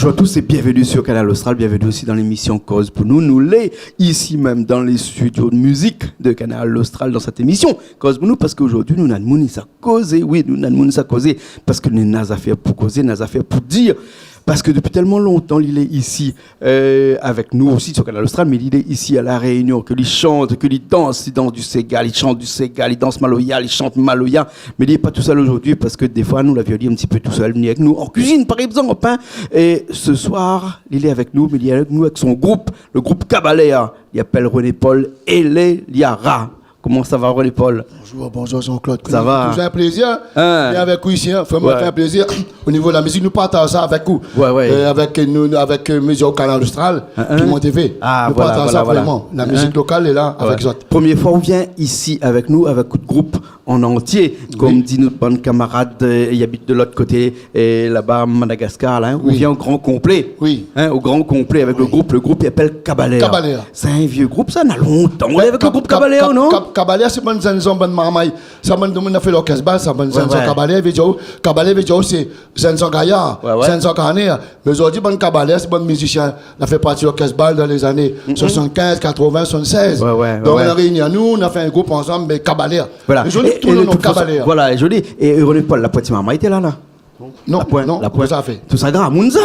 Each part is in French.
Bonjour à tous et bienvenue sur Canal Austral, bienvenue aussi dans l'émission Cause pour nous. Nous l'est ici même dans les studios de musique de Canal Austral dans cette émission Cause pour nous parce qu'aujourd'hui nous n'avons pas causer, oui nous n'avons pas causer parce que nous n'avons affaire pour causer, nous avons affaire pour dire. Parce que depuis tellement longtemps, il est ici avec nous aussi sur Canal Austral, mais il est ici à La Réunion, que il chante, que il danse du Ségal, il chante du Ségal, il danse Maloya, il chante Maloya, mais il n'est pas tout seul aujourd'hui parce que des fois, nous l'avions dit un petit peu tout seul, venir avec nous en cuisine par exemple. Hein. Et ce soir, il est avec nous, mais il est avec nous avec son groupe, le groupe Cabaléa. Il appelle René Paul et les Liara. Comment ça va, René Paul? Bonjour Jean-Claude. Ça va? C'est un plaisir. Et avec vous ici, vraiment un plaisir. Au niveau de la musique, nous partageons ça avec vous. Avec nous, avec Musique Canal Austral, Piment TV. Nous partageons ça vraiment. La musique locale est là avec vous. Première fois, on vient ici avec nous, avec un groupe en entier. Comme dit notre bonne camarade, il habite de l'autre côté, là-bas, Madagascar. Là, on vient au grand complet. Oui. Au grand complet avec le groupe. Le groupe, il appelle Cabaléa. Cabaléa. C'est un vieux groupe, ça, on a longtemps. On est avec le groupe Cabaléa, non? Cabaléa, c'est bonne zanzon, bonne marmaille. Ça, bonne monde a fait l'orchestre bas, ça, bonne zanzon Cabaléa, Cabaléa, c'est zanzon gaillard, zanzon carnet. Mais aujourd'hui, bonne Cabaléa, c'est bonne musicien. On a fait partie de l'orchestre bal dans les années 75, 80, 76. Donc, on a réuni à nous, on a fait un groupe ensemble, mais Cabaléa. Voilà. Tout le nom Cabaléa. Voilà, joli. Et René Paul, la pointe maman était là. Non, la pointe, ça a fait. Tout ça, Gramounza.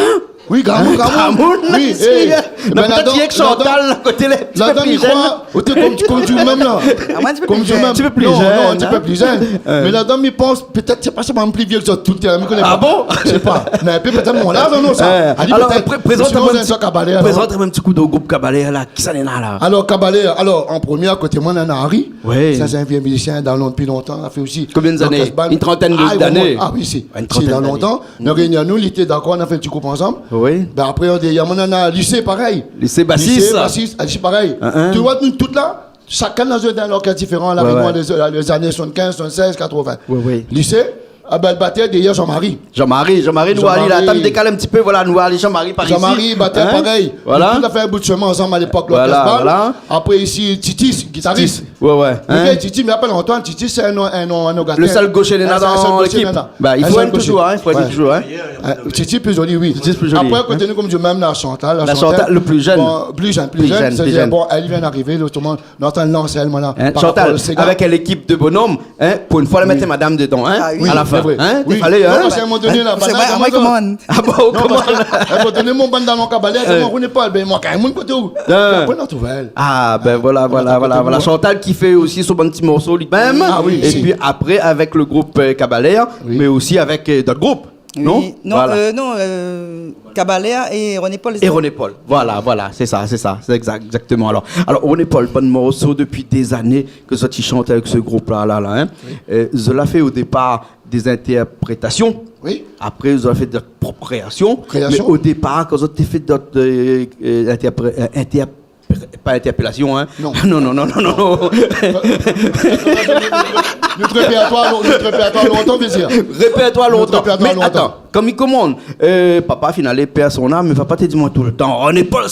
Oui, Gramoun. Oui, mais peut-être Chantal, côté là. La dame, il croit, comme tu même là. Comme tu même. Un petit peu plus jeune. Non, un petit peu plus jeune. Mais la dame, il pense, peut-être, c'est pas seulement plus vieux que ça, tout le temps. Ah bon? Je sais pas. Mais peut-être mon âge, non, ça. Alors, présente-moi un petit coup de groupe Cabaléa, là. Qui ça n'est là? Alors, Cabaléa, en premier, à côté de moi, on a Harry. Oui. Ça, c'est un vieux musicien depuis longtemps. Il a fait aussi. Combien d'années? Une trentaine d'années. Ah oui, c'est dans longtemps. Nous réunions, nous, il était d'accord, on a fait un petit groupe ensemble. Oui. Ben après, il y a un lycée pareil. Lycée Bassis, lycée pareil. Tu vois, nous, toutes là, chacun dans un orchestre différent, la Réunion, les années 75, 76, 80. Lycée. Ah ben, le batteur d'ailleurs Jean-Marie, nous allons la table décale un petit peu, voilà, nous allons Jean-Marie par ici. Jean-Marie, batteur pareil. Voilà. On a fait un bout de chemin ensemble à l'époque, voilà. Après ici, Titis, guitariste. Ouais. Titis, mais appelle Antoine, Titis, c'est un nom le seul gaucher n'est dans l'équipe. Bah, il faut être toujours, il faut être toujours. Titis plus joli, oui. Après, à côté de nous, comme je m'aime, la Chantal. La Chantal, le plus jeune. Plus jeune. C'est-à-dire, bon, elle vient d'arriver, l'autrement, Nathan lance elle, maintenant. Chantal, avec l'équipe de bonhomme, pour une fois, la mettre madame dedans, à la fin. Hein? Oui. Fallait, hein? C'est à un moment donné la banane. C'est moi qui commande. Ah bon, comment? Elle m'a donné mon banane dans mon cabaret. Elle m'a dit, pas, ben moi, quand même, mon côté où? Après, on trouve elle. Ah, ben voilà. Chantal qui fait aussi son bon petit morceau lui-même. Ah oui. Et puis après, avec le groupe Cabaléa, mais aussi avec d'autres groupes. Non, Cabaléa et René Paul. Et René Paul, voilà, c'est ça, c'est exactement. Alors René Paul, bon morceau depuis des années que ça tu chantes avec ce groupe-là, hein. Je l'ai fait au départ des interprétations. Oui. Après, vous avez fait d'autres propres créations. Mais au départ, quand vous avez fait d'autres pas interpellation, hein. Non. Non. Notre répertoire longtemps, plaisir. Répertoire longtemps. Mais attends, comme il commande, papa finalement perd son âme, mais papa te dit moi tout le temps, on n'est pas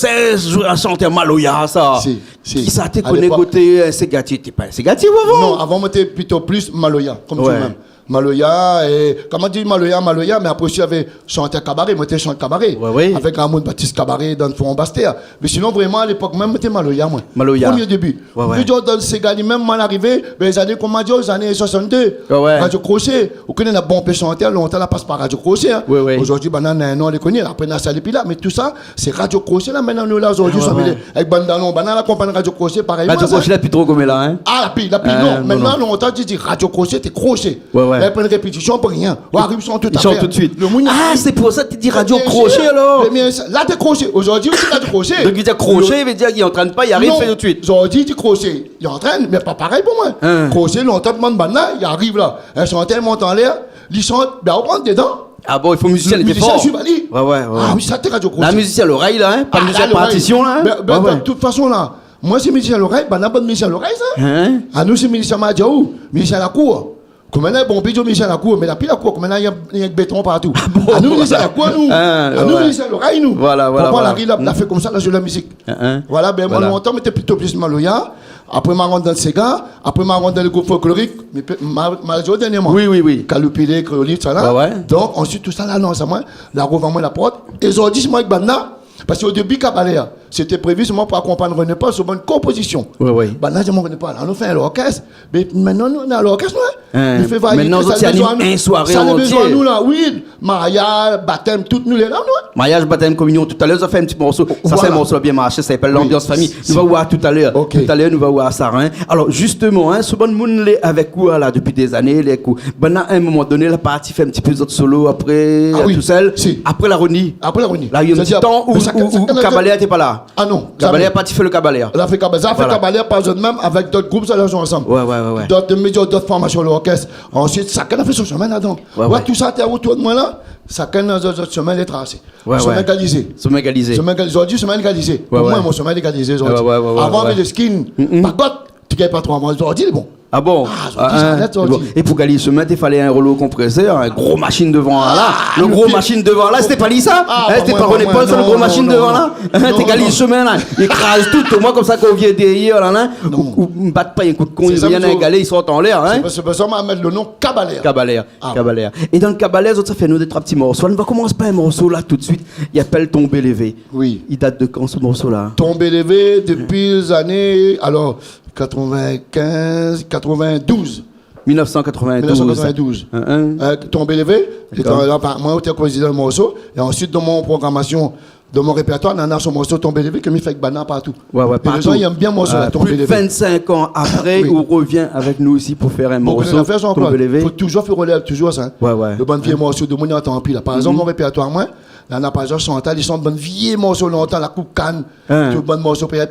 à chanter Maloya, ça. Si. Qui ça te connaît côté Ségati? T'es pas Ségati avant? Non, avant moi t'es plutôt plus Maloya, comme toi-même. Maloya, et comment dire Maloya, mais après aussi j'avais chanté cabaret, moi j'étais chanté cabaret, avec Ramon Baptiste Cabaret dans le fond Bastia. Mais sinon vraiment à l'époque même j'étais Maloya, moi. Premier début. Puis dans le Ségali même mal arrivé, les années comme on dit, les années 62, Radio Crochet, vous connaissez la bombe chanteur, longtemps la passe par Radio Crochet. Aujourd'hui banane on les connaît, après on a salé puis là, mais tout ça c'est Radio Crochet là maintenant nous là aujourd'hui avec Bandalon, banane la compagnie Radio Crochet pareil. Radio Crochet là plus trop comme là hein. Ah la pile non, maintenant longtemps tu dis Radio Crochet t'es Crochet. Elle prend une répétition pour rien. Arrive son tout à fait. Tout de suite. Ah, c'est pour ça que tu dis Radio Crochet alors. Là, t'es Crochet. Aujourd'hui, c'est Radio Crochet. Donc, il dit Crochet, il veut dire qu'il n'entraîne pas, il arrive, fait tout de suite. Aujourd'hui, il dit Crochet. Il entraîne, mais pas pareil pour moi. Crochet, longtemps, là, il arrive là. Elle chante, elle monte en l'air. Il chante, ben, on rentre dedans. Ah bon, il faut musicien, il était fort. Ouais. Ah oui, ça, t'es Radio Crochet. La musicien à l'oreille, là, hein. Pas de musicien à partition, là. De toute façon, là. Moi, c'est musicien à l'oreille, ben, n'a pas de musicien à l'oreille, ça. Ah, nous, c'est musicien à Madjaou, musicien à la cour. Comme là, bon, Bidjo Michel la cour, mais la pile la cour, comme là, il y a un béton partout. À nous, Michel la cour, nous. À nous, Michel l'oreille, nous. Voilà. La rue, la fait comme ça, là, je la musique. Voilà, ben, moi, longtemps, mais t'es plutôt plus Maloya. Après, je rentre dans le Sega. Après, je rentre dans le groupe folklorique. Mais, malheureusement, dernièrement. Oui. Calupilé, Créolite, ça là. Donc, ensuite, tout ça, là, non, ça, moi, la revends-moi la porte. Et aujourd'hui, moi, avec Bana. Parce qu'au début, Cabaléa, c'était prévu seulement pour accompagner René Paul sur une composition. Oui. Bah, là, je ne René Paul. On a fait l'orchestre. Mais maintenant, nous, on a l'orchestre, il fait varier. Maintenant, ça anime un soirée entière. Ça a besoin de nous, là. Oui, mariage, baptême, tout, nous, les là, nous. Mariage, baptême, communion, tout à l'heure, ça fait un petit morceau. Ça, c'est un morceau bien marché. Ça s'appelle l'ambiance famille. Nous allons voir tout à l'heure. Tout à l'heure, nous allons voir Sarin. Alors, justement, ce bon monde avec quoi, là, depuis des années, les coups. Ben, à un moment donné, la partie fait un petit peu d'autres solo après, tout seul. Après la Roni. Là, il y a un petit temps où Cabaléa n'était pas là. Ah non. Cabaléa pas fait le Cabaléa. Elle a fait Cabaléa. Ça fait Cabaléa par eux même avec d'autres groupes, ça leur joue ensemble. Ouais. D'autres médias, d'autres formations, l'orchestre. Ensuite, chacun a fait son chemin là-dedans. Tout ça, t'es autour de moi là. Chacun a son chemin les tracé. Chemin égalisé. Aujourd'hui, chemin égalisé. Pour moi, mon chemin égalisé aujourd'hui. Avant, les skins, par contre, tu ne gagnes pas 3 mois. Aujourd'hui, bon. Ah bon, et pour gagner ce matin, il fallait un rouleau compresseur, un gros machine devant là. Le gros machine devant là, c'était pas lui ça. C'était pas René Paul, c'est le gros machine devant là. T'es gagné le chemin là, il écrase tout. Moi, comme ça, quand on vient derrière là, ou ne batte pas un coup de con, il vient un galet, il sort en l'air. C'est pour ça qu'on va mettre le nom Cabaléa. Et dans le Cabaléa, ça fait nous des 3 petits morceaux. On va commencer par un morceau là tout de suite. Il appelle Tombé Lévé. Oui. Il date de quand ce morceau là? Tombé Lévé depuis les années. Alors. 92. 1992. Tombé Lévé. Moi, j'étais président du morceau. Et ensuite, dans mon programmation, dans mon répertoire, on a son morceau Tombé Lévé que je fais avec Bana partout. Partout. Les gens ils aiment bien mon morceau Tombé Lévé. 25 ans après, on revient avec nous ici pour faire un morceau Tombé Lévé. Il faut toujours faire relève, toujours ça. Le bon vieux morceau de mon temps en pile. Par exemple, mon répertoire, moi, là, on a pas genre Chantal, ils sont de bonnes vieilles morceaux longtemps, la coupe canne, tout bon morceau, Pierre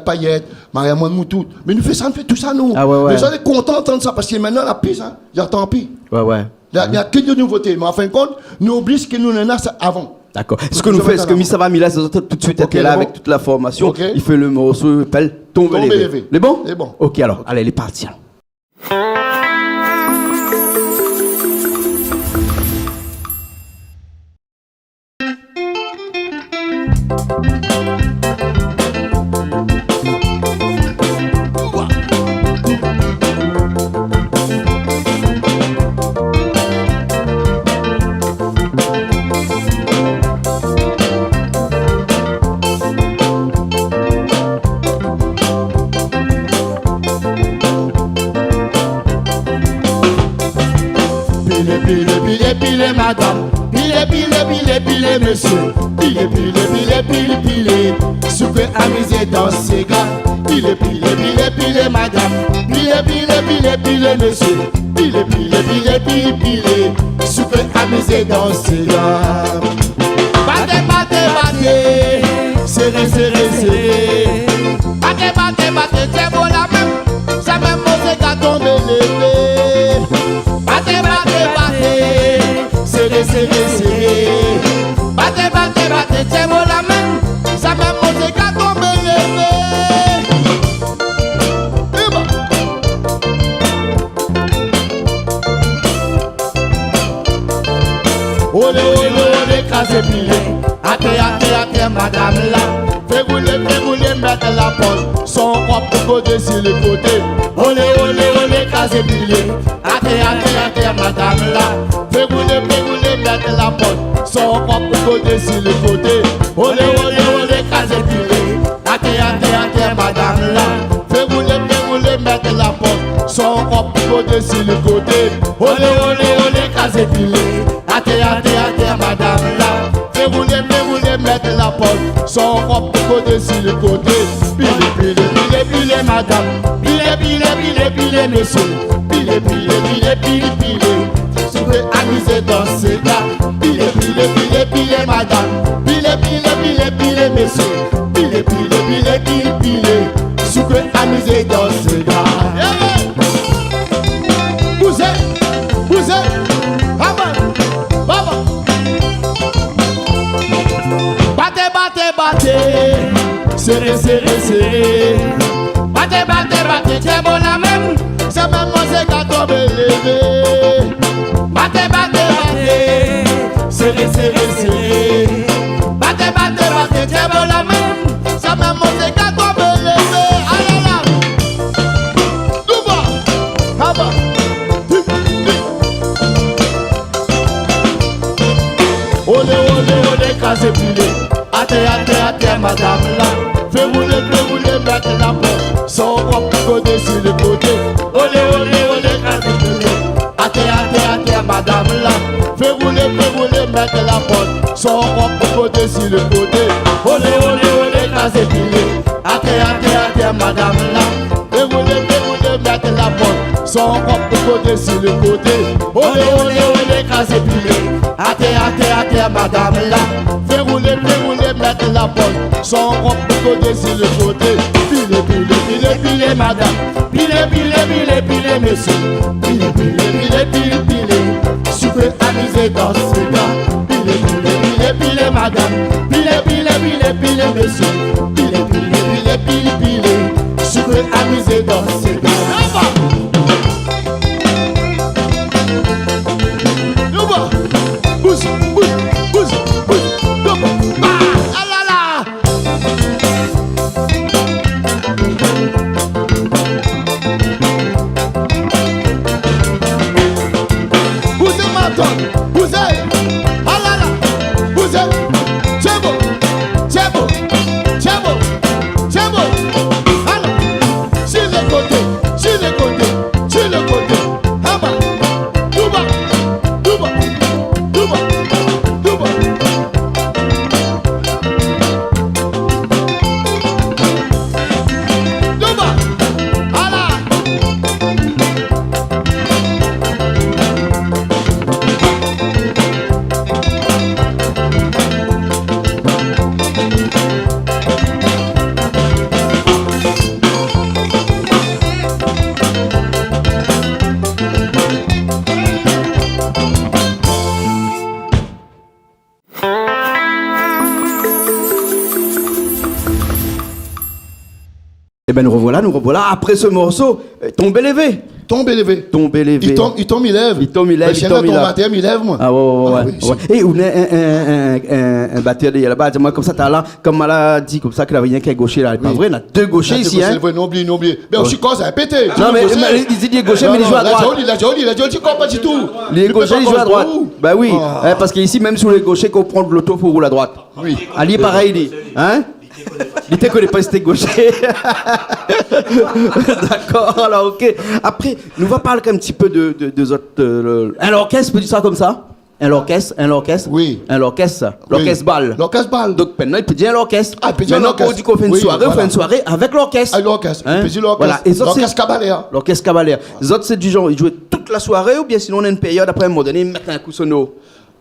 Paillette, Maria Moutou. Mais nous faisons tout ça, nous. Les gens sont contents d'entendre ça parce que maintenant, la piste, j'entends pire. Il n'y a que de nouveautés. Mais en fin de compte, nous oublions ce que nous en avons avant. D'accord. Ce que nous faisons, ce que Missa va Mila, c'est tout de suite être là avec toute la formation. Il fait le morceau, s'appelle Tombé Lévé. Les bons? Les bons. Ok, alors, allez, les parties. Pile madame, pile monsieur, pile, soupe amusé dans ses gars, pile madame, pile monsieur, pile, soupe amusé dans ses gars. Battez, serré, battez, c'est bon la même, ça même mon gars tombé levé. Battez, serré. Battez, c'est bon la même, ça même mon gars tombé levé. Olé, crasé pilé. Até, madame là. Fais rouler, mettre la porte. Son propre côté sur le côté. Olé, crasé pilé. Até, madame là. Fais rouler, mettre la porte. Son propre côté sur le côté. Olé, crasé pilé. Até, madame là. Fais rouler, mettre la porte. Son propre côté sur le côté. Olé, crasé pilé. Até, madame là. Fais rouler, mettre la porte. Son propre côté sur le côté. Pile, madame. Pile, monsieur. Pile. Si vous voulez amuser dans ces gars. Pile, madame. Pile, monsieur. Pile. Si vous voulez amuser dans ces gars. Bousez. Battez, serré. Battez, c'est bon la même. C'est même moi c'est qu'à tomber levé. madame là. Fais rouler, mettre la porte. Son propre côté sur le côté. Olé, casé pilé. Até, madame là. Fais rouler, mettre la porte. Son propre côté sur le côté. Olé, casé pilé. Até, madame là. Fais rouler, mettre la porte. Son propre côté sur le côté. Olé, casé pilé. Até, madame là. Fais rouler, mettre la porte. Son propre côté sur le côté. Pile, madame. Pile, monsieur. Pile. Si tu veux amuser dans ce gars. Pile, madame. Pile, monsieur. Pile. Si tu veux amuser dans ce gars. Bouge. Ah là là. Vous êtes, ah là là, vous êtes, c'est beau, alors, sur le côté, ah bah, tout bas, ah là. Eh ben nous revoilà après ce morceau, Tombé levé. Il tombe, il lève. Il tombe, il lève, moi. Ah ouais. Et on a un batteur de là-bas, moi comme ça, t'as là, comme elle a dit comme ça, qu'il y avait rien qu'un gaucher là. Pas vrai, on a deux gauchers ici, hein. Non, oublie. Mais aussi, quand ça a pété. Non, mais il dit gaucher, mais il joue à droite. Il a joli, tu comprends pas du tout. Les gauchers, ils jouent à droite. Bah oui, parce qu'ici, même sur les gauchers, qu'on prend de l'auto, faut rouler à droite. Oui. Ali, pareil, il dit, hein? Il ne connaît pas c'était gaucher. D'accord, alors ok. Après, nous va parler un petit peu de autres. Un orchestre, peut dire ça comme ça? Un orchestre? Oui. Un orchestre. L'orchestre balle. Donc maintenant, il peut dire l'orchestre. Ah, il peut dire maintenant, quand on dit qu'on fait une soirée, on fait une soirée avec l'orchestre. Avec l'orchestre. Hein? Il peut dire l'orchestre. Voilà. Et l'orchestre cabaret. L'orchestre cabaret. Les autres, c'est du genre, ils jouent toute la soirée ou bien sinon on a une période, après un moment donné, ils mettent un coup sono.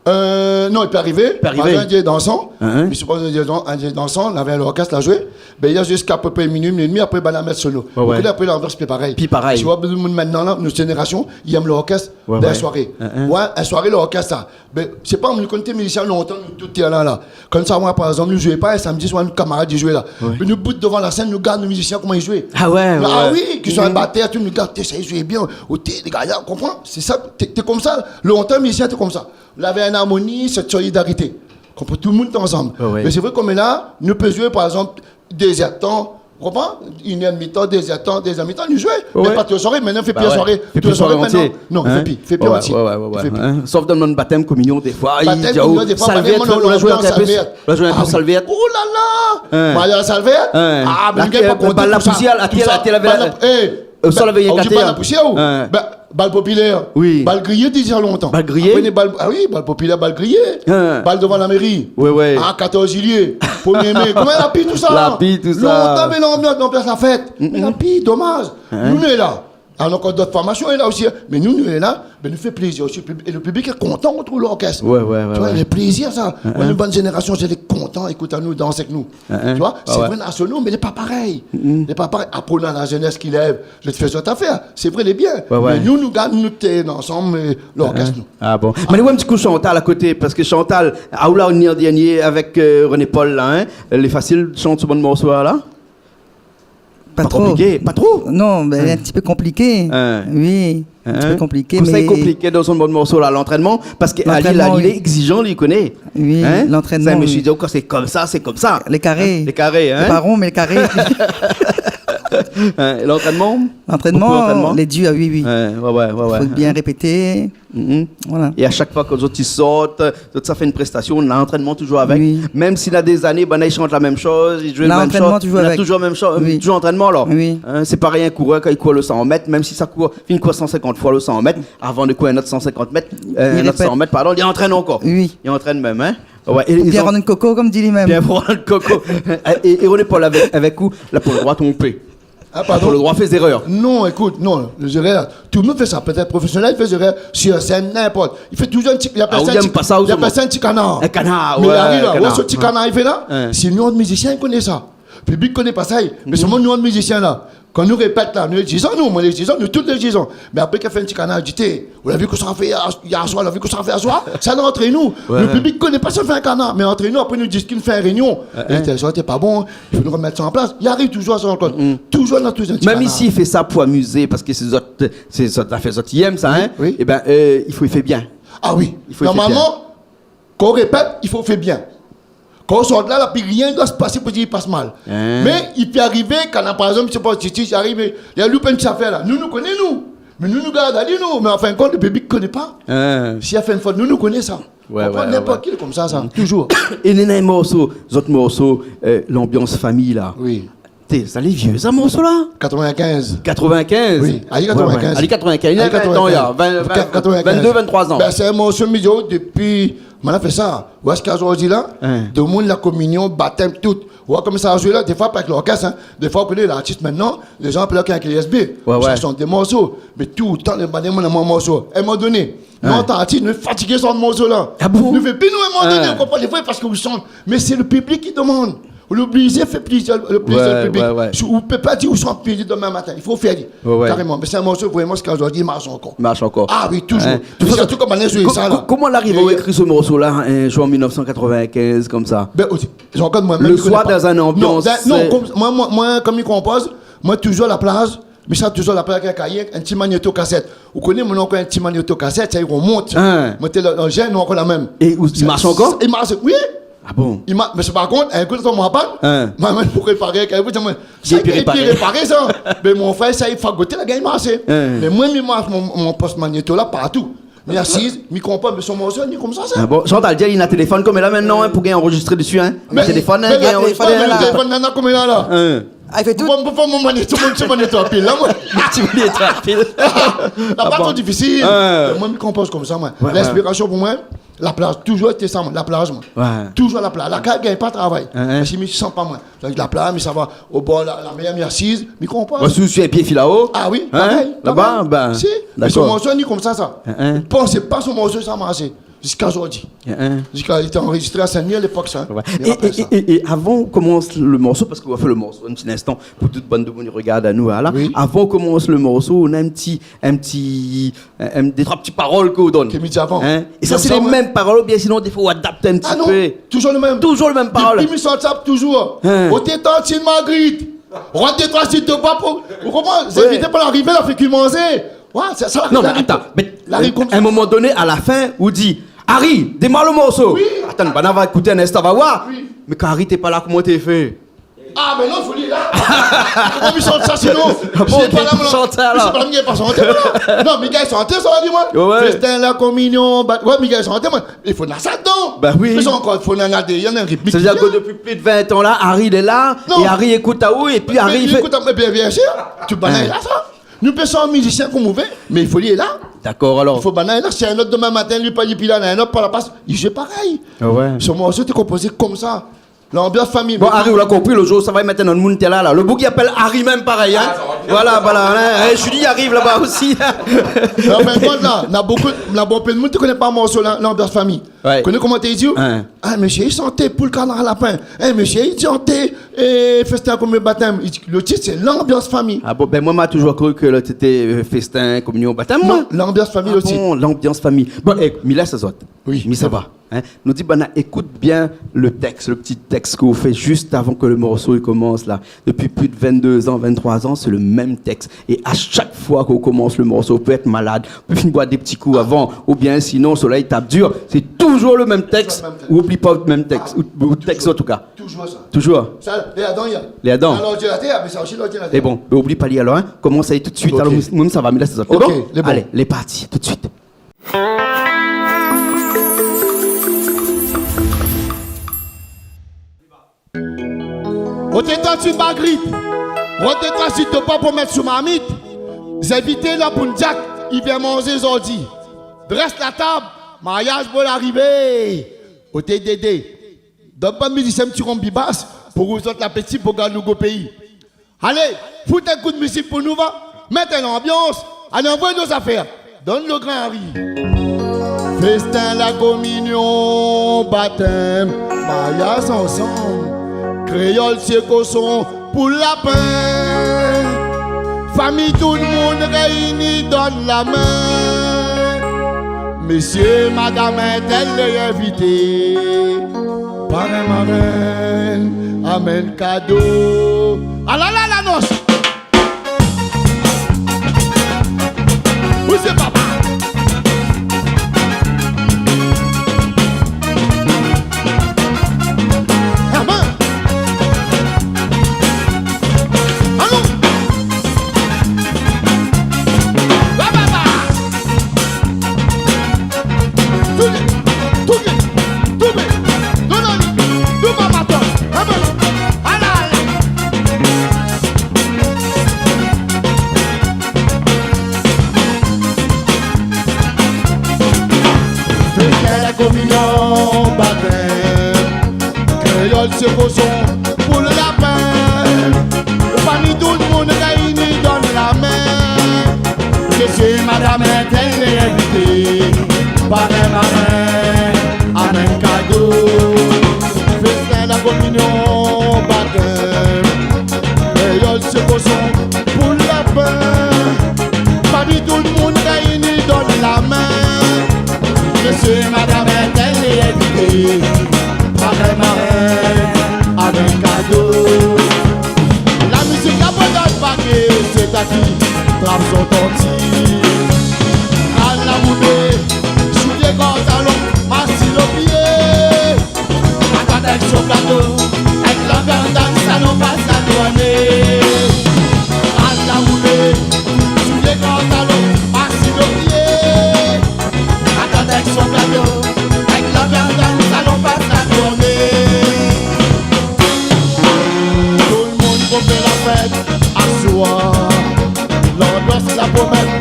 Non, il peut arriver. Un DJ dansant. Je suppose un DJ dansant, on avait l'orchestre à jouer. Ben, il y a jusqu'à peu près une minute et demie, après, la mettre solo. Ouais. Après, l'inverse, c'est pareil. Puis pareil. Tu vois, maintenant, là, notre génération, ils aiment l'orchestre dans la soirée. Un soirée, l'orchestre, ça. Ben, c'est pas, on connaît musiciens longtemps, nous, tout est là. Comme ça, moi, par exemple, nous jouons pas, et samedi soir, nos camarades, ils jouaient là. Mais nous boutent devant la scène, nous gardons nos musiciens, comment ils jouaient. Ah ouais. Ah oui, qui sont un batteur, tu nous gardes, ça, ils jouaient bien. Les gars, là, comprends? C'est ça, t'es comme ça. Longtemps, musicien, t'es comme ça. On avait une harmonie, cette solidarité. Comprends? Tout le monde est ensemble. Mais c'est vrai, comme là, nous pouvons jouer, par exemple, des temps. Comprends? Une heure mi-temps, deux temps, nous jouons. Mais pas toute la soirée, maintenant, on fait plus la soirée. Fait plus la soirée maintenant. Non, fait plus entier. Sauf dans notre baptême, communion, des fois. Salviette, on a joué un peu salviette. Oh là là! Maria Salviette? Ah, mais il n'y a pas de la poussière, à qui elle avait. Sol avait on dit pas la poussière ou? Balle populaire. Oui. Balle grillée, déjà longtemps. Balle grillée? Ah oui, balle populaire, balle grillée. Balle devant la mairie. Oui. Ah, 14 juillet. 1er mai. Comment elle a pris tout ça? La pille, tout ça. Longtemps, mais on place la fête. Mais la pille, dommage. Nous, on est là. Alors, encore d'autres formations, est là aussi. Mais nous, on est là. Mais nous fait plaisir aussi. Et le public est content, on trouve l'orchestre. Ouais. Tu vois, le plaisir, ça. On est une bonne génération, j'ai content, écoute à nous, danse avec nous. Tu vois, c'est vrai, nationaux, mais il n'est pas pareil. Il n'est pas pareil. Apprenant la jeunesse qui lève, je te fais cette affaire. C'est vrai, il est bien. Mais nous gagnons, nous t'es ensemble, l'orchestre, nous. Ah bon. Mais nous, un petit coup Chantal à côté, parce que Chantal, à Oula, on y est dernier avec René Paul, là, hein. Elle est facile, chante ce bon morceau, là. Pas trop. Compliqué, pas trop. Non, mais un petit peu compliqué. Oui, un petit peu compliqué. Mais c'est compliqué dans son bon morceau là, l'entraînement, parce qu'il il est exigeant, il connaît. Oui, l'entraînement. Ça, je me suis dit, quand c'est comme ça, c'est comme ça. Les carrés. Les carrés, hein. C'est pas rond, mais les carrés. Et l'entraînement? L'entraînement, les dieux, oui. Ouais. Faut bien répéter. Voilà. Et à chaque fois que les autres ils sortent, ça fait une prestation, on a l'entraînement toujours avec. Oui. Même s'il a des années, ils chantent la même chose, ils jouent la même chose. Toujours on a avec. toujours la même chose, Oui. toujours entraînement alors. Oui. C'est pas rien un coureur quand il court le 100 mètres, même si ça court, il court 150 fois le 100 mètres, avant de courir un autre 150 mètres, un autre 100 mètres, pardon, il entraîne encore. Oui. Il entraîne même, hein. Ouais, bien rendre le coco, comme dit lui-même. Bien rendre le coco. Et on est pas là avec vous, là pour le droit trompé. Ah, pardon. Pour le droit fait des erreurs. Non, écoute, non, les erreurs, tout le monde fait ça. Peut-être professionnel, il fait des erreurs sur scène, n'importe. Il fait toujours un petit. Il appelle ça un petit canard. Un canard, mais ouais. il arrive là, canard. ce petit canard, il fait là. Si nous, autres musiciens, ils connaissent ça. Le public ne connaît pas ça. Mais seulement nous, autres musiciens là. Quand nous répète là, nous les disons, nous tous les disons. Mais après qu'il fait un petit canard, il dit, on a vu que ça a fait hier soir, on a vu que ça a fait hier soir. Ça nous entre nous. Le public ne connaît pas ça fait un canard. Mais entre nous, après nous disent qu'il fait une réunion. Et ça n'était pas bon, il faut nous remettre ça en place. Il arrive toujours à se rendre compte. Toujours dans tous les petits Même ici, il fait ça pour amuser, parce que c'est autres affaires, ils aiment ça, hein. Oui. Et ben, il fait bien. Ah oui. Il faut Normalement, quand on répète, il faut faire bien. Quand on sort de là, puis rien ne doit se passer pour dire qu'il passe mal. Mais il peut arriver, quand par exemple, je sais pas, Titi, arrive, il y a loupé une petite affaire là. Nous connaissons, nous. Mais nous gardons, nous. Mais en fin de compte, le bébé ne connaît pas. S'il a fait une faute, nous connaissons ça. On prend n'importe qui comme ça, toujours. Et les morceaux, les autres morceaux, l'ambiance famille là. Oui. Ça les vieux, ça morceau là 95. 95. Oui, Ali 95. Ali 95, il y a 20 ans, il y a 22, 23 ans. Ben, c'est un morceau milieu depuis. On a fait ça. Où est-ce qu'aujourd'hui là, de monde, la communion, baptême, tout. Où comme ça a joué là, des fois pas avec l'orchestre, hein. Des fois, vous connaissez l'artiste maintenant, les gens appellent avec les SB. Ça sont des morceaux. Mais tout le temps, les bandits, on a un morceau. À un moment donné, nous, en tant que nous fatigués sur ce morceau là. Ah bon? Nous faisons plus nous, à un moment donné, on comprend des fois parce que vous chantez. Mais c'est le public qui demande. L'obligé fait plaisir le public. On ne peut pas dire où sont plaisir demain matin. Il faut faire carrément. Mais c'est un morceau vraiment ce qu'aujourd'hui marche encore. Marche encore. Ah oui, toujours. Surtout comme on est joué ça là. Comment on arrive à écrire ce morceau là, en 1995 comme ça? Ben aussi. Le soir dans un ambiance. Non, moi comme il compose, moi toujours à la plage. Mais ça toujours la plage avec un cahier, un petit magnéto-cassette. Vous connaissez mon oncle un petit magnéto-cassette, ça il remonte. Moi t'es le gène encore la même. Et il marche encore? Il marche, oui. Ah bon? Mais par contre, un coup de temps, moi, maman, pour réparer, ça, il peut réparer ça. Mais mon frère, ça, il faut goûter la gagne marché. Mais moi, il marche mon poste magnéto là partout. Mais assise, il comprend, mais son morceau, il est comme ça. Ah bon, Chantal, il a un téléphone comme là maintenant, pour gagner enregistré dessus, hein. Mais téléphone, il a un téléphone, nana, comme là. Ah, il fait tout. Pourquoi mon magnéto à pile là, moi? Tu voulais être à pile. La part trop difficile. Moi, je compose comme ça, moi. L'inspiration pour moi, la plage, toujours été ça, la plage, moi. Toujours la plage. La carte, il n'y a pas de travail. Parce que je ne sens pas, moi. Donc, la plage, mais ça va au bord, la meilleure assise, je compose. Moi, sous un pied fil là-haut. Ah oui, pareil. Là-bas, ben. Si, mais son morceau, il est comme ça. Pensez pas son morceau, ça marche. Jusqu'à aujourd'hui. Jusqu'à il était enregistré à Saint-Denis à l'époque, ça. Et avant qu'on commence le morceau, parce qu'on va faire le morceau un petit instant, pour toute bonne de monde regarde à nous, là. Avant qu'on commence le morceau, on a des trois petites paroles qu'on donne. Avant. Et ça, c'est les mêmes paroles, bien sinon, des fois, on adapte un petit peu. Toujours le même. Toujours le même parole. Depuis, il s'en tape toujours. Au tétan, c'est une Marguerite. Rentrez-toi, s'il te plaît, pour. Vous comprenez? C'est évité pour l'arrivée, la fait commencer. Ouais, c'est ça. Non, mais attends. À un moment donné, à la fin, on dit Harry, démarre le morceau. Oui. Attends, on va écouter un instant, on va voir. Oui. Mais quand Harry, t'es pas là, comment t'es fait? Ah, mais non, il faut lire là. Comment il chante ça sinon? Bon, il chante ça alors. C'est pas Miguel, pas chanter, moi. Non, Miguel chanter, ça va dire, moi. Festin, la communion. Ouais, Miguel chanter, moi. Il faut ça dedans. Bah oui. Mais encore, il faut il y en a un réplique. C'est-à-dire que depuis plus de 20 ans là, Harry, il est là. Et Harry écoute à où, et puis Harry, il fait. Écoute, bien sûr. Tu banais là, ça. Nous peut un musicien comme vous voulez, mais il faut lire là. D'accord, alors. Il faut banner là. Si un autre demain matin, lui, pas y là, un autre par la passe, il joue pareil. Son morceau était composé comme ça. L'ambiance famille. Bon, Harry, on l'a compris, le jour, ça va maintenant le monde là. Le bouc, il appelle Harry même pareil, hein. Voilà. Julie arrive là-bas aussi. Mais en fin de compte, là, on a beaucoup de monde qui ne connaît pas le morceau, l'ambiance famille. Tu connais comment tu dis? Ah, monsieur, il chantait pour le canard à lapin. Monsieur, il chantait festin comme le baptême. Le titre, c'est l'ambiance famille. Ah bon, ben moi, j'ai toujours cru que c'était festin, communion, baptême. Non, l'ambiance famille aussi. Bon, l'ambiance famille. Bon, Mila, ça saute. Oui. Mais ça va. Hein? Nous dit, écoute bien le texte, le petit texte qu'on fait juste avant que le morceau il commence là. Depuis plus de 22 ans, 23 ans, c'est le même texte. Et à chaque fois qu'on commence le morceau, on peut être malade, on peut boire des petits coups avant, ou bien sinon, le soleil tape dur. C'est tout toujours le même texte. Ou oublie pas le même texte. Ou texte en tout cas. Toujours ça. Toujours. Ça, les Adam, il y a. Les Adam. Alors, l'ordinateur, mais ça aussi l'ordinateur. Et bon, oublie pas lire alors, hein. Commence à aller tout de suite. Okay. Alors, nous, ça va, mais là, c'est ça. Ok, bon? les bons. Allez, les parties, tout de suite. On t'étend sur Magritte. On t'étend sur te pas pour mettre sur ma mythe. J'invite là pour une jack. Il vient manger aujourd'hui. Dresse la table. Mariage pour l'arrivée. Au TDD. Donne pas de musicien, tu romps basse. Pour vous autres l'appétit pour gagner nos pays. Allez, foutez un coup de musique pour nous, va. Mettez l'ambiance. Allez, envoyez nos affaires. Donne le grand Henri. Festin, la communion, baptême, mariage ensemble. Créole, c'est cosson pour la paix. Famille, tout le monde réuni, donne la main. Messieurs, madame, est-elle les invités? Parrain, marraine, amène cadeau. Ah là là, la noce. Où c'est papa? Communion, baptême, créole se posons pour le lapin. Le famille, tout le monde réuni donne la main. Monsieur, madame, est-elle les invités? Parrain, marin, amène cadeau. Festin, la communion, baptême, créole se posons pour le lapin. Famille, tout le monde réuni donne la main. Monsieur, madame, est-elle les invités? Parrain, marin, avec cadeau. La musique, la bonne dans le paquet, c'est à qui? Trappe son tonti. À la moudée, sous les grands talons, massi le pied. Attends avec son plateau, avec la viande dans le salon, passe à douaner. À la moudée, sous les grands talons, massi le pied. Avec son plateau, avec la viande dans le salon, passe la journée. Tout le monde refait la fête à soi. L'ambiance la promesse,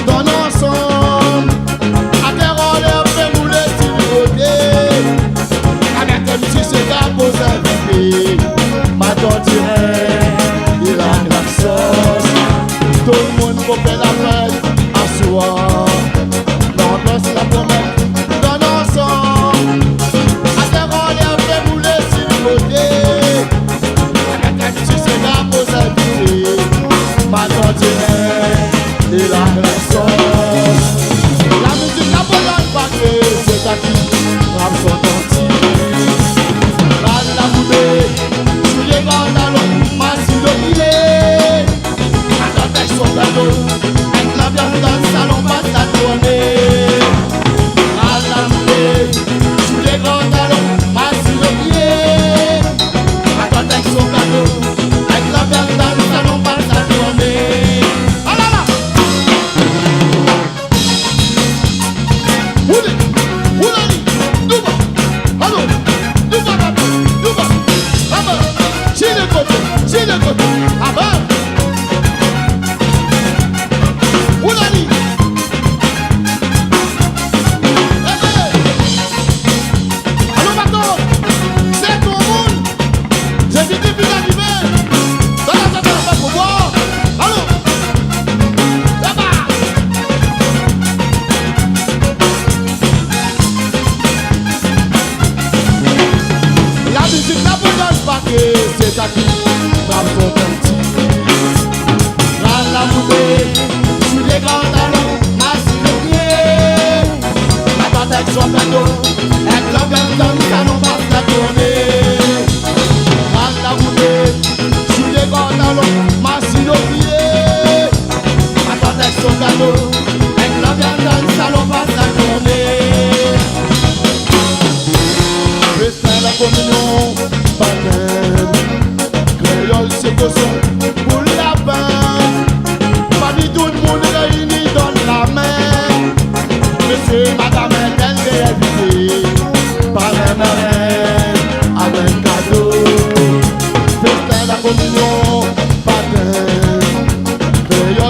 donne ensemble. À terre en l'air, fait rouler sur le côté. Avec un petit cigare pour s'inviter. Ma tante dirait, il a la sauce. Tout le monde refait la fête à soi. L'ambiance la promesse. Et la sauce. La musique la bonne paquet, c'est à qui? Rap son tonti. Râle la boudée, sous les grands talons, massi le filet. Attends avec son plateau, avec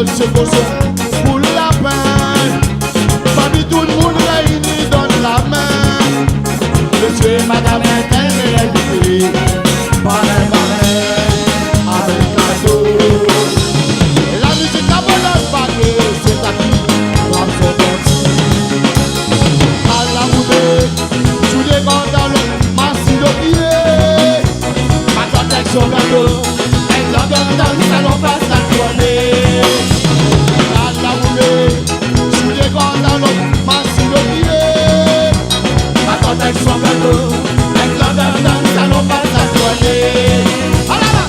créole, c'est qu'on sont pour la peine. Famille, tout le monde réuni donne la main. Monsieur et madame intérêt, pareil, avec cadeau. La musique n'a pas l'alphabet, c'est à qui l'âme se porte. À la roulée, sous les bandes dans le massif de pied. Ma protection gâteau, elle l'a donné dans le salon, passe la tournée. À la roulée, sous les bandes dans le massif de pied. Ma protection gâteau, elle l'a donné dans le salon, passe la tournée. Ah là là!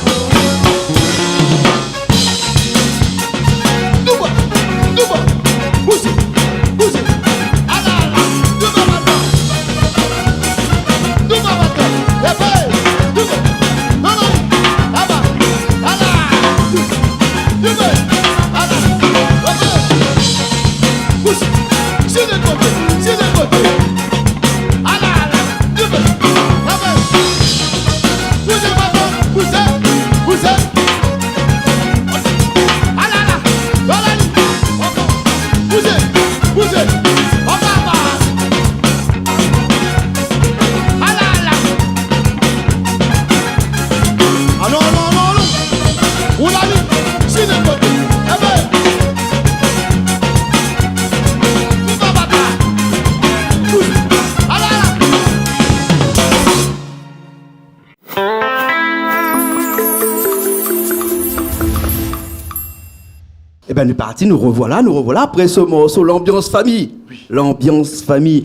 Eh bien, nous partis, nous revoilà après ce morceau, l'ambiance famille. Oui. L'ambiance famille.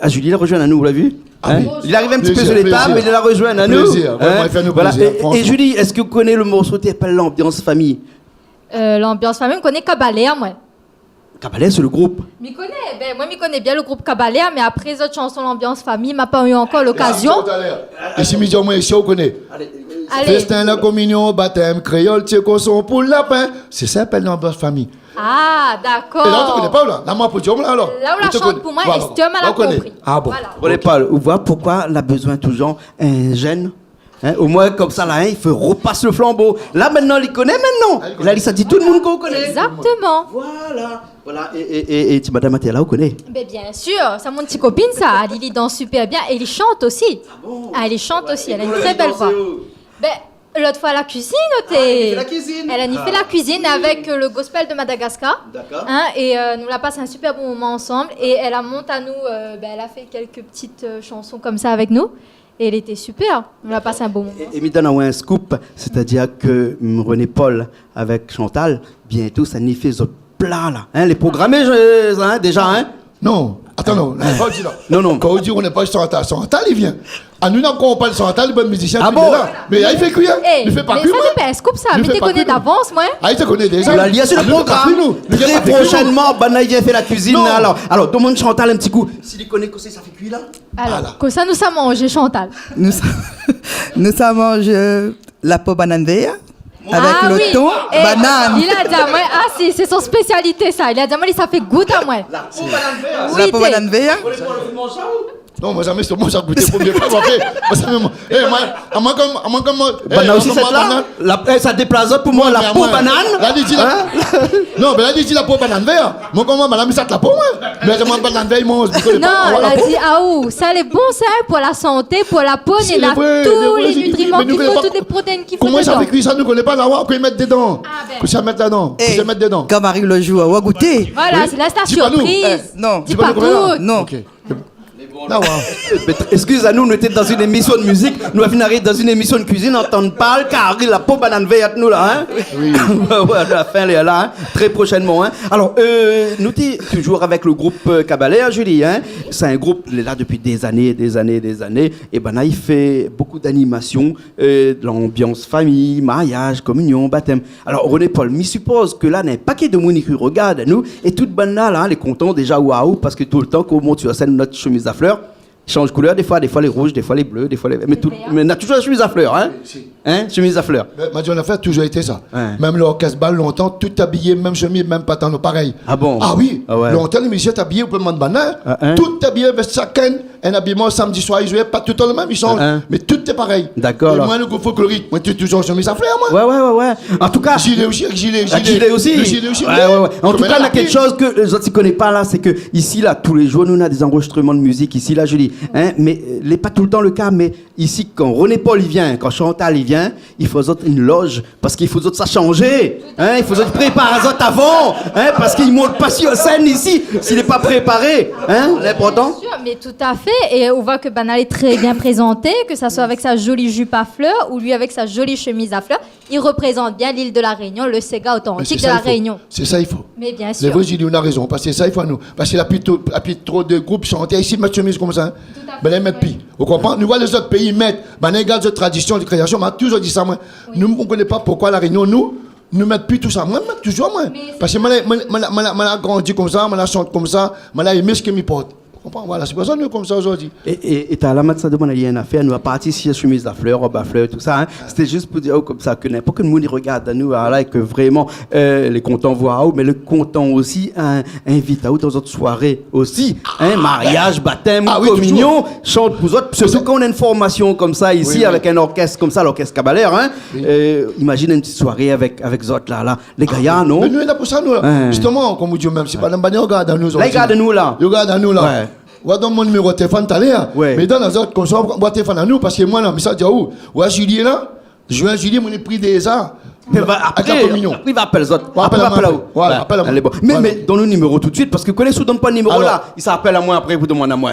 Julie, il a rejoint à nous, vous l'avez vu? Hein? Il arrive un petit peu sur les tables, mais il a rejoint à nous. Plaisir, voilà. Et Julie, est-ce que vous connaissez le morceau qui s'appelle l'ambiance famille? L'ambiance famille, je connais Cabaléa, moi. Cabaléa, c'est le groupe? Moi, je connais bien le groupe Cabaléa, mais après les autres chansons, l'ambiance famille, m'a pas eu encore l'occasion. Et si je moi, ici, on connaît. Festin, la communion, baptême, créole, tchéco, son pour le lapin. C'est ça, s'appelle l'ambiance famille. Ah, d'accord. Et là, tu ne connais pas, là? Là, moi, pour dire, alors. Là où la chante pour moi, Esther m'a compris. Ah bon. Voilà. Vous connaissez pas, vous voyez pourquoi elle a besoin toujours un jeune? Hein, au moins, comme ça, là, il faut repasser le flambeau. Là, maintenant, il connaît maintenant. Là, il s'est dit tout le monde qu'on connaît. Exactement. Voilà. Et Madame Mathiela, vous connaissez? Bien sûr, c'est mon petite copine, ça. Elle danse super bien et elle chante aussi. Ah bon? Elle chante aussi, elle a une très belle voix. L'autre fois, la cuisine, elle a fait la cuisine avec le gospel de Madagascar. D'accord. Hein, et nous l'a passé un super bon moment ensemble. Et elle a monté à nous, elle a fait quelques petites chansons comme ça avec nous. Et elle était super. On a passé un bon moment. Et me donne un scoop, c'est-à-dire que René Paul avec Chantal, bientôt, ça n'y fait autres plats là. Hein, les programmés, déjà, hein? Non. Attends, non. Non. Quand on dit qu'on n'est pas sur Chantal, il vient. À nous, quand on parle sur Chantal, le bon musicien, ah bon? Mais il fait cuire. Il fait pas cuire. Mais ça fait pas un scoop, ça. Mais tu connais d'avance, moi. Ah, il te connaît déjà. Il y a sur le programme. Très prochainement, il a fait la cuisine. Alors, demande Chantal un petit coup. S'il connaît que ça fait cuire là. Alors, comme ça, nous sommes mangé, Chantal. Nous sommes mangé la peau banane verte. Avec le thon, banane. Il a dit à moi, c'est son spécialité ça. Il a dit à moi, ça fait goût à moi. La peau banane verte. Non, moi jamais sur moi j'ai goûté pour mieux faire. Moi comme aussi cette là, ça déplace pour moi la peau banane. Là dit non, mais là dit la peau banane verte. Moi comment madame ça la peau moi. Mais moi banane verte mange. Non, elle a dit ça est bon ça pour la santé, pour la peau, il y a tous les nutriments qu'il faut, toutes les protéines qu'il faut. Comment ça fait cuire ça, nous connaît pas là, qu'on mettre dedans. Que ça mettre dedans, que ça mettre dedans. Quand arrive le jour, on va goûter. Voilà, c'est la surprise. Non, dis pas tout. Non. Excusez-nous, nous étions dans une émission de musique, nous avons arrivé dans une émission de cuisine, on entend parler, car la peau banane verte, nous là, hein? Oui. La fin, est là, hein? Très prochainement, hein? Alors, nous sommes toujours avec le groupe Cabalet, hein, Julie, hein? C'est un groupe, il est là depuis des années, et là, il fait beaucoup d'animations, de l'ambiance famille, mariage, communion, baptême. Alors, René Paul, je suppose que là, il y a un paquet de monde qui regarde nous, et toute bonne là, les contents déjà, waouh, parce que tout le temps qu'on monte sur la scène, notre chemise à fleurs, change de couleur, des fois les rouges, des fois les bleus, des fois les... Mais on a toujours la chemise à fleurs, hein? Hein? Chemise à fleurs. On a fait toujours été ça. Ouais. Même l'orchestre bal longtemps, tout habillé, même chemise, même pantalon, pareil. Ah bon? Ah oui. Ah ouais. Longtemps, les musiciens habillés au plan de banane. Tout habillé avec chacun un habillement samedi soir. Ils jouaient pas tout le même, ils changent. Mais tout est pareil. D'accord. Et moi, le groupe folklorique, moi, tu es toujours chemise à fleurs, moi. Ouais. En tout cas. Gilet aussi. Le gilet aussi. Le gilet aussi. Ouais. En tout cas, il y a quelque chose que les autres ne connaissent pas là, c'est que ici, là, tous les jours, nous, on a des enregistrements de musique ici, là, je dis. Hein, mais n'est pas tout le temps le cas, mais ici, quand René Paul il vient, quand Chantal il vient, il faut aux autres une loge, parce qu'il faut aux autres ça changer. Hein, il faut aux autres préparer aux autres avant, hein, parce qu'il ne monte pas sur scène ici, s'il n'est pas préparé. Hein, l'important. Bien sûr, mais tout à fait. Et on voit que Banal est très bien présenté, que ça soit avec sa jolie jupe à fleurs ou lui avec sa jolie chemise à fleurs. Il représente bien l'île de la Réunion, le Sega authentique de la Réunion. C'est ça, il faut. Mais bien sûr. Les vrais Gilles, on a raison, parce que ça, il faut à nous. Parce qu'il a plus trop de groupes chantés ici, mettre chemise comme ça. Ben, les mettent pis. Vous comprenez? Nous, voyons les autres pays mettre, ben, les gars de tradition, de création, on m'a toujours dit ça, moi. Oui. Nous, on ne connaît pas pourquoi la Réunion, nous mettons plus tout ça. Moi, je mets toujours, moi. Parce que moi, je grandi comme ça, moi, je chante comme ça, moi, je aime ce que je porte. Voilà, c'est pour ça que nous comme ça aujourd'hui. Et tu as la mat ça demande rien à faire, nous à partir si chemise à fleurs, robe à fleurs, tout ça. Hein. C'était juste pour dire comme ça que n'importe quel monde regarde à nous là et que vraiment les contents voient, mais le content aussi invite à dans autres soirées aussi, hein, mariage, baptême, communion, chante pour autres. Surtout quand on a une formation comme ça ici avec un orchestre comme ça, l'orchestre Cabalère, hein. Imagine une petite soirée avec autres là, les gars, non? Mais nous là pour ça nous là. Justement, comme vous dites même, c'est pas dans bannière regarde à nous. Les gars de nous là. Regarde à nous là. Ouais, dans mon numéro de téléphone, t'as l'air. Mais dans les autres, comme ça, on va téléphone à nous, parce que moi, là, mais ça dit où? Ouais, Julie là, juin, juillet, mon pris des arts. Après, il va appeler les autres. Après, il va appeler là-haut. Voilà, appelle à moi. Mais donne le numéro tout de suite, parce que connaissez, vous donne pas le numéro là, il s'appelle à moi après, vous demandez à moi.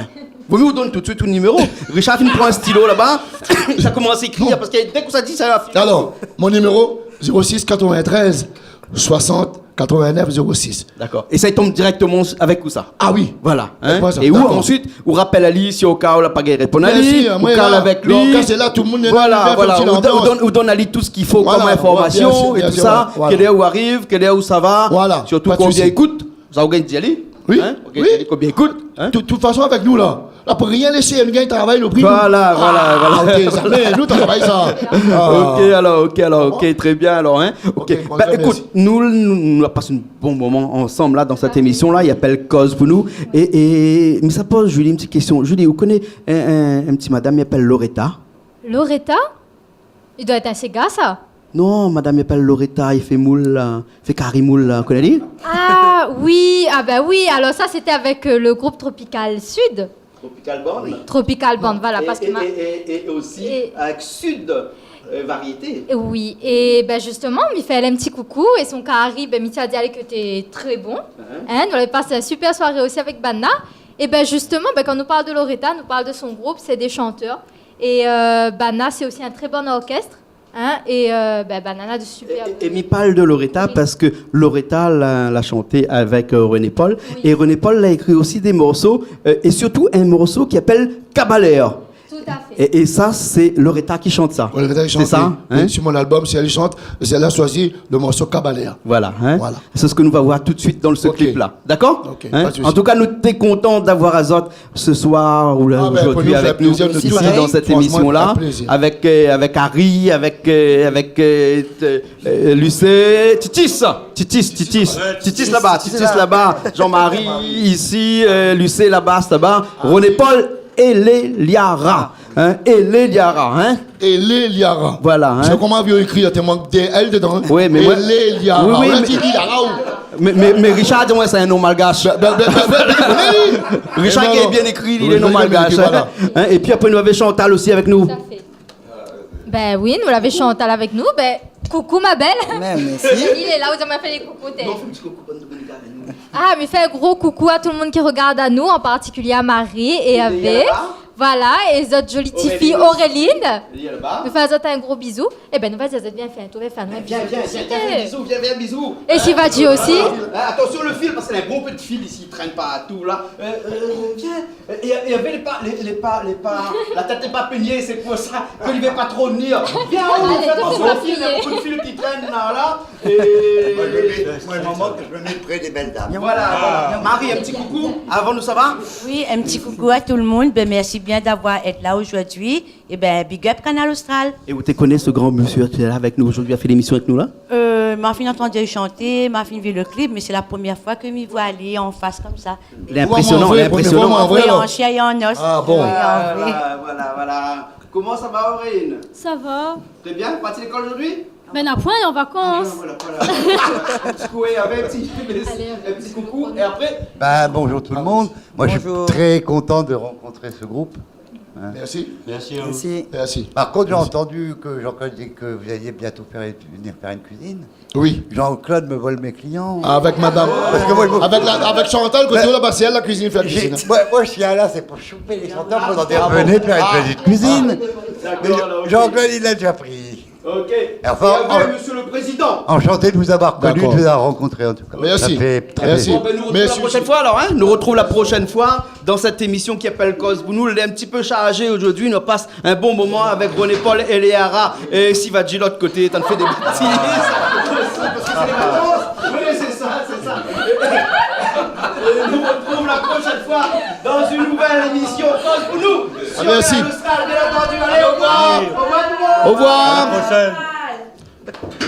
Vous me donnez tout de suite un numéro. Richard, il prend un stylo là-bas, ça commence à écrire, parce que dès que ça dit, ça va finir. Alors, mon numéro, 06 93 60 89 06. D'accord. Et ça il tombe directement avec où ça? Ah oui. Voilà. Hein? Et où ensuite, on rappelle Ali si au cas où la pas répondre à Ali, ou parle avec lui. C'est là tout le monde est voilà. Ou donne Ali tout ce qu'il faut comme information et tout ça. Quelle heure où arrive, quelle heure où ça va. Voilà. Surtout combien écoute. Ça vous gagne Ali? Oui. Combien écoute? De toute façon avec nous là. Là, pour rien laisser, un gars travaille le prix. Voilà. Nous travaillons ça. Ok, très bien alors. Hein? Ok. Bah, écoute, nous passons un bon moment ensemble là dans cette émission là. Il appelle Cause pour nous. Mais ça pose, Julie, une petite question. Julie, vous connaissez un petit madame qui s'appelle Loretta? Loretta? Il doit être assez gars ça. Non, madame s'appelle Loretta, il fait moule, là. Il fait carré moule, là. Vous connaissez? Ah oui, oui. Alors ça, c'était avec le groupe Tropical Sud. Tropical Band. Oui. Tropical Band, voilà. Parce que et aussi avec Sud Variété. Oui, et justement, il fait un petit coucou et son carré, il a dit que t'es très bon. Hein, nous avons passé une super soirée aussi avec Banna. Et justement, quand on nous parle de Loretta, on nous parle de son groupe, c'est des chanteurs. Et Banna, c'est aussi un très bon orchestre. Hein, et Banana de super. Et m'y parle de Loretta parce que Loretta l'a chanté avec René Paul. Oui. Et René Paul l'a écrit aussi des morceaux, et surtout un morceau qui s'appelle Cabalère. Tout à fait. Et ça, c'est Loretta qui chante ça. Loretta qui chante. C'est ça, hein? Sur mon album, si elle chante, elle a choisi le morceau Cabalère. Voilà. C'est ce que nous allons voir tout de suite dans ce clip-là. D'accord? Okay, en tout cas, nous sommes contents d'avoir Azot ce soir ou aujourd'hui avec nous dans cette émission-là. Avec Harry, avec Lucé, Titis là-bas, Jean-Marie ici, Lucé là-bas, René Paul. Eliara. Voilà. Hein? C'est comment vous écrit, il manque des L dedans. Oui, mais moi. Eliara. Mais Richard, moi, c'est un nom malgache. Richard qui est bien écrit, il est nom malgache. Et puis après, nous avons Chantal aussi avec nous. Tout à fait. Oui, nous l'avons Chantal avec nous. Coucou ma belle. Merci. Il est là, vous avez fait les coucous. Mais fait un gros coucou à tout le monde qui regarde à nous, en particulier à Marie et à V. Voilà, et les autres jolies petites filles, Auréline. Nous faisons un gros bisou. Nous vas-y, viens faire un tour, viens, bisou. Et Shivaji aussi. Attention le fil, parce qu'il y a un bon petit fil ici, il traîne partout là. Viens. Il y avait la tête n'est pas peignée, c'est pour ça qu'il ne veut pas trop venir. Viens, fais attention le fil, il y a beaucoup de fils qui traînent là. Moi, je moment que je me mets près des belles dames. Voilà. Marie, un petit coucou. Avant nous, ça va? Oui, un petit coucou à tout le monde. Merci bien d'avoir été là aujourd'hui. Et ben, big up Canal Austral. Et vous te connaissez ce grand monsieur qui est là avec nous aujourd'hui, a fait l'émission avec nous là? M'a fini entendu chanter, m'a fini vu le clip, mais c'est la première fois que m'y vois aller en face comme ça. L'impressionnant, l'impressionnant. Oui, en chair et en os. Ah bon. Voilà. Comment ça va, Aurine? Ça va. Très bien, parti à l'école aujourd'hui? Ben à point et en vacances. Voilà. Un petit coup et un petit coucou. Et après? Bonjour tout le monde. Moi, je suis très content de rencontrer ce groupe. Hein. Merci. Merci. Par contre, j'ai entendu que Jean-Claude dit que vous alliez bientôt venir faire une cuisine. Oui. Jean-Claude me vole mes clients. Avec madame. Parce que moi, avec Chantal, côté là-bas, c'est elle la cuisine, fait la cuisine. Moi, je suis là, c'est pour choper les chanteurs pour dire venez faire une petite cuisine. Jean-Claude, il l'a déjà pris. Ok. Enfin, Monsieur le Président. Enchanté de vous avoir connu, de vous avoir rencontré en tout cas. Merci. Ça fait très Merci. plaisir. Nous retrouvons la prochaine fois alors, hein. Nous retrouvons la prochaine fois dans cette émission qui s'appelle Cause Nous. Elle est un petit peu chargée aujourd'hui. On passe un bon moment avec René Paul et Léara. Et Sivadji de l'autre côté, t'en fais des bêtises. Parce que c'est les vacances. Oui, c'est ça. Et nous retrouvons la prochaine fois dans une nouvelle émission Cause Nous. Sur merci. Canal Austral, bien entendu. Allez, au revoir. Au revoir tout le monde. Au revoir. À la prochaine.